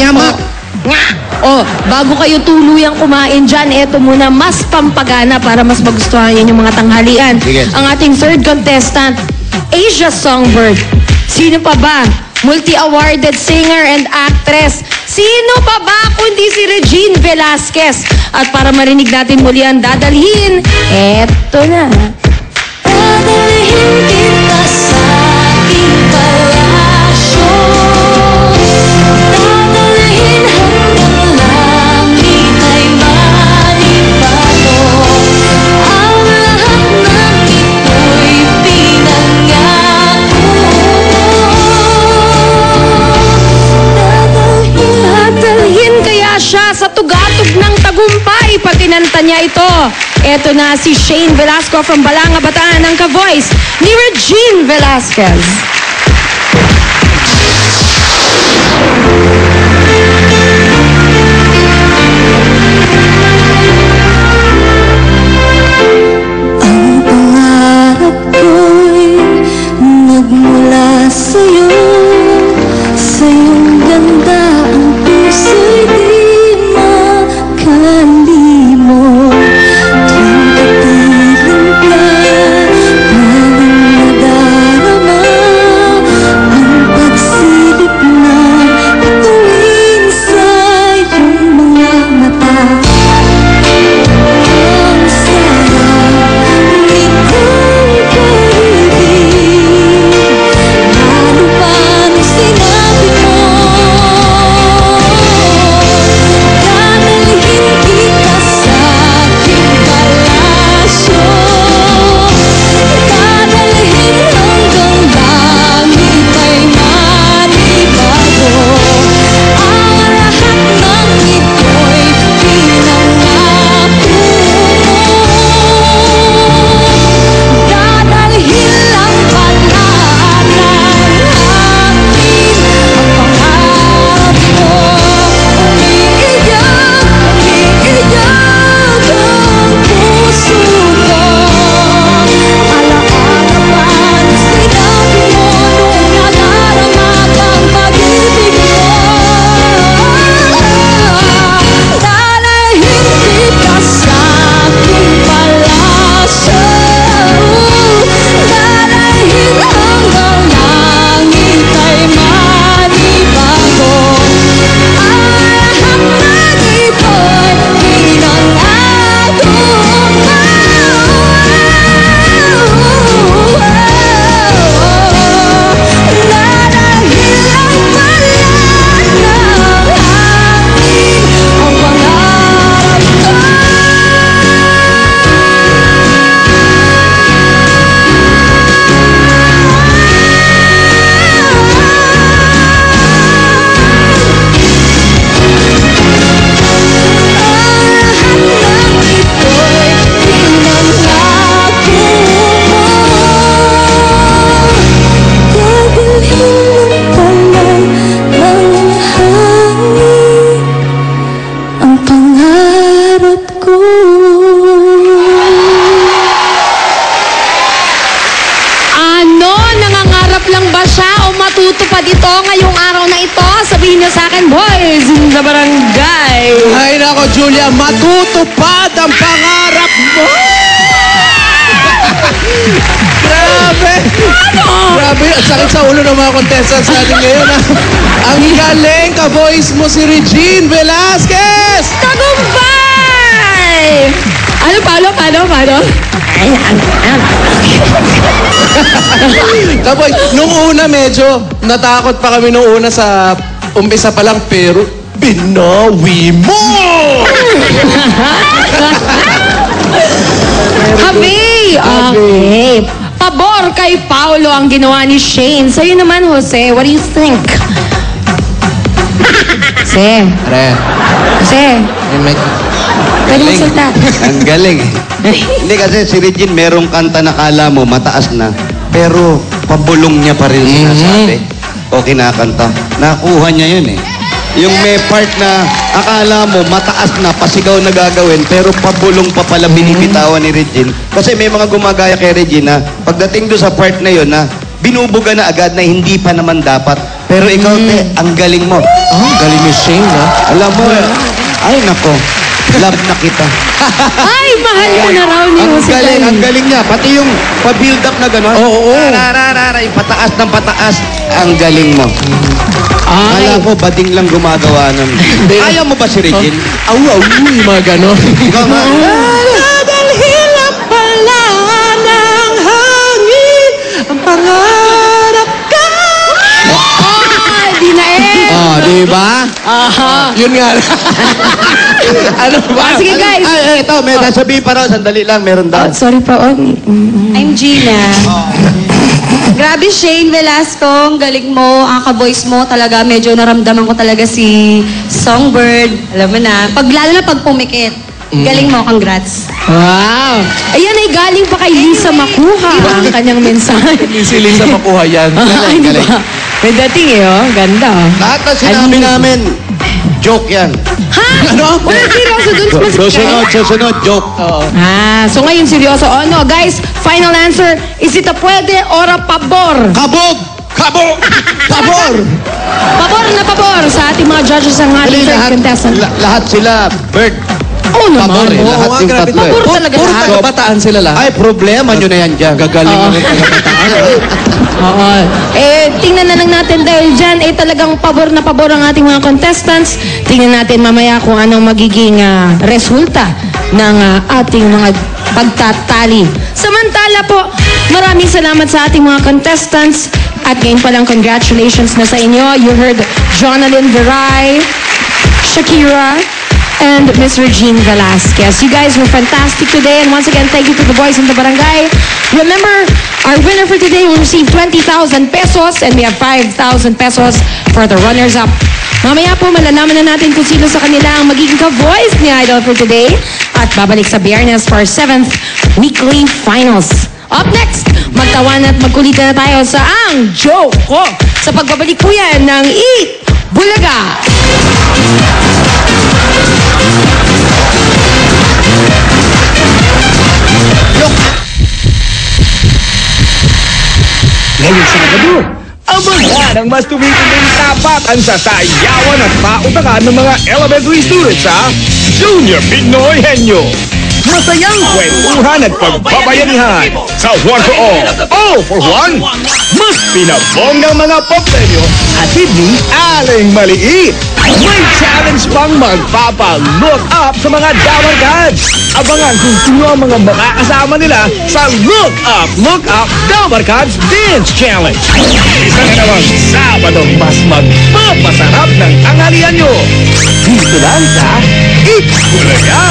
Nyama. Oh, bago kayo tuluyang kumain dyan, eto muna, mas pampagana para mas magustuhan yun yung mga tanghalian. Sige. Ang ating third contestant, Asia Songbird. Sino pa ba? Multi-awarded singer and actress. Sino pa ba kundi si Regine Velasquez? At para marinig natin muli ang dadalhin, eto na. Dadalhin kita sa aking palasyo. Dadalhin hanggang langit ay malipato. Ang lahat ng ito'y pinangako. Dadalhin kaya siya sa tugatog ng tagumpay pag kinanta niya ito. Eto na si Shane Velasco from Balanga, Bataan, ang ka-voice ni Regine Velasquez. Ang pangarap ko'y nagmula sa'yo, sa iyong ganda ang puso'y di makalimo. Matutupad ito ngayong araw na ito. Sabihin niyo sa akin, boys, sa barangay. Ay nako, Julia, matutupad ang pangarap mo! Grabe! Ano? Grabe, ang sakit sa ulo ng mga contestants natin ngayon. Ang galing ka-voice mo si Regine Velasquez! Tagumpay! Ano, paano? Kaboy, nung una medyo natakot pa kami nung una sa umpisa pa lang, pero binawi mo! Habi! Okay. Pabor kay Paolo ang ginawa ni Shane. Sa'yo naman, Jose, what do you think? Jose. Jose. Pwede mo salta. Ang galing. Hindi kasi si Regine merong kanta na kala mo mataas na, pero pabulong niya pa rin sinasabi o kinakanta. Nakuha niya yun eh. Yung may part na akala mo mataas na, pasigaw na gagawin, pero pabulong pa pala binibitawan ni Regine. Kasi may mga gumagaya kay Regine na pagdating doon sa part na yun na binubuga na agad na hindi pa naman dapat. Pero ikaw, te, ang galing mo. Oh, galing ni Shane, ha? Alam mo, ay nako, love na kita. Ay, mahal mo na raw ni Jose Ang Danny. galing niya. Pati yung pa-build up na gano'n. Oo. Yung pataas ng pataas. Ang galing mo. Ay. Kala ko, bading lang gumagawa nun. Ayaw mo ba si Regine? Au, yung mga ganon. Ikaw nga. Nadalhin lang pala ng hangin ang pangarap ka. Ay, di na eh. Oh, di ba? Aha. Yun nga. Ano ba? Sige, guys. Ay, ito, may sasabihin pa raw. Sandali lang, meron daw. Sorry pa. I'm Gina. Grabe, Shane Velasco, ang galing mo, ang ka-voice mo talaga, medyo naramdaman ko talaga si Songbird, alam mo na, lalo na pag pumikit. Galing mo, congrats. Wow. Ayan ay galing pa kay Lisa Makuha ang kanyang mensahe. Hindi si Lisa makuha yan. Ay, di ba? May dating eh, oh. Ganda, oh. Lahat na sinabi namin, joke yan. Ha? Ano? Wala seryoso dun sa Susunod, joke. So ngayon seryoso. Oh no, guys, final answer. Is it a pwede or a pabor? Kabog! Kabog! Pabor! Pabor sa ating mga judges ang ating third contestant. Lahat sila, Bird. Oh Pabor naman. eh. Oh. Lahat Oo, yung grabe. tatlo eh. Pabor talaga Puro lahat. taga-bataan sila lahat. Ay, problema nyo na yan dyan. Gagaling Oo. na rin taga-bataan. Oo. Tingnan na lang natin dahil dyan, talagang pabor na pabor ang ating mga contestants. Tingnan natin mamaya kung anong magiging resulta ng ating mga pagtatali. Samantala po, maraming salamat sa ating mga contestants. At ngayon palang congratulations na sa inyo. You heard Jonalyn Veray, Shakira, and Miss Regine Velasquez. You guys were fantastic today, and once again, thank you to the boys in the barangay. Remember, our winner for today will receive 20,000 pesos, and we have 5,000 pesos for the runners-up. Mamaya po, malalaman na natin kung sino sa kanila ang magiging ka-voice ni Idol for today, at babalik sa Biyernes for our 7th weekly finals. Up next, magtawan at magkulitan na tayo sa Ang Joke Ko sa pagbabalik po yan ng Eat Bulaga! Ngayong Sabado, abangan ang mas tumitinding tapatan sa sayawan at pautakan ng mga elementary students sa Junior Pinoy Henyo. Masayang kwentuhan at pagbabayanihan sa One for All for One. Mas pinabonggang mga pop-premyo at hindi aling maliit. May challenge pang magpapa-look up sa mga Dabarkads. Abangan kung sino ang mga makakasama nila sa Look Up Dabarkads Dance Challenge. Isa na namang Sabadong mas magpapasarap ng tanghalian nyo. Dito lang sa Eat Bulaga!